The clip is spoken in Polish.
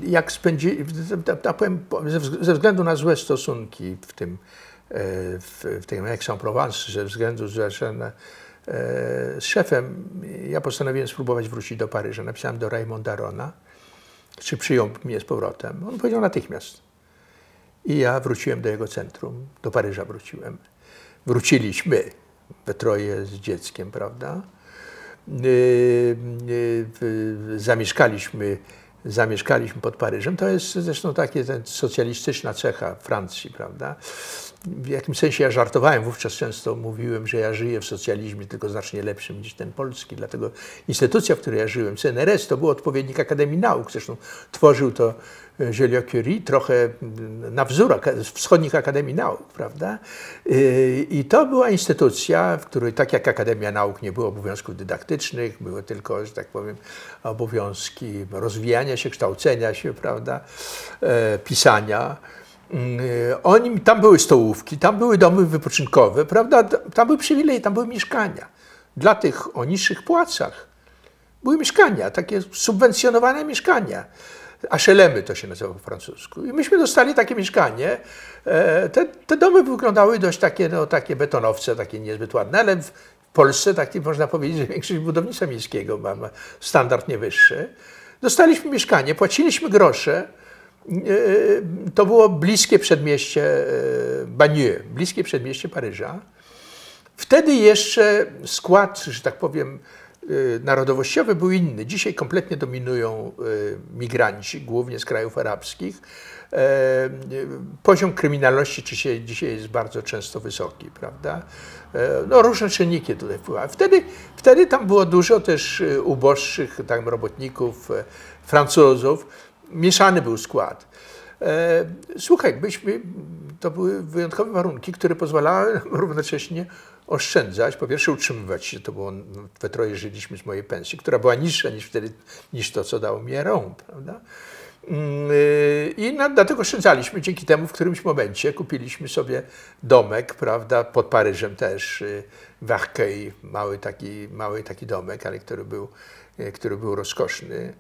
jak powiem, ze względu na złe stosunki w tym Aix-en-Provence, ze względu, że z szefem, ja postanowiłem spróbować wrócić do Paryża. Napisałem do Raymonda Arona, czy przyjął mnie z powrotem. On powiedział natychmiast. I ja wróciłem do jego centrum, do Paryża wróciłem. Wróciliśmy we troje z dzieckiem, prawda? Zamieszkaliśmy pod Paryżem. To jest zresztą taka socjalistyczna cecha Francji, prawda? W jakimś sensie ja żartowałem, wówczas często mówiłem, że ja żyję w socjalizmie, tylko znacznie lepszym niż ten polski. Dlatego instytucja, w której ja żyłem, CNRS, to był odpowiednik Akademii Nauk. Zresztą tworzył to Joliot-Curie, trochę na wzór wschodnich Akademii Nauk, prawda? I to była instytucja, w której tak jak Akademia Nauk nie było obowiązków dydaktycznych, były tylko, że tak powiem, obowiązki rozwijania się, kształcenia się, prawda? Pisania. Tam były stołówki, tam były domy wypoczynkowe, prawda? Tam były przywileje, tam były mieszkania. Dla tych o niższych płacach były mieszkania, takie subwencjonowane mieszkania. HLM-y to się nazywa po francusku. I myśmy dostali takie mieszkanie. Te domy wyglądały dość takie, no, takie betonowce, takie niezbyt ładne, ale w Polsce taki można powiedzieć, że większość budownictwa miejskiego ma standard nie wyższy. Dostaliśmy mieszkanie, płaciliśmy grosze. To było bliskie przedmieście Bagneux, bliskie przedmieście Paryża. Wtedy jeszcze skład, że tak powiem, narodowościowy był inny. Dzisiaj kompletnie dominują migranci, głównie z krajów arabskich. Poziom kryminalności dzisiaj jest bardzo często wysoki, prawda? No, różne czynniki tutaj wpływały. Wtedy tam było dużo też uboższych tam robotników, Francuzów. Mieszany był skład. Słuchaj, to były wyjątkowe warunki, które pozwalały równocześnie oszczędzać, po pierwsze utrzymywać się, to było, we troje żyliśmy z mojej pensji, która była niższa niż to, co dało mi Aron, prawda? I dlatego oszczędzaliśmy. Dzięki temu w którymś momencie kupiliśmy sobie domek, prawda, pod Paryżem też, w Arcueil, mały taki domek, ale który był rozkoszny.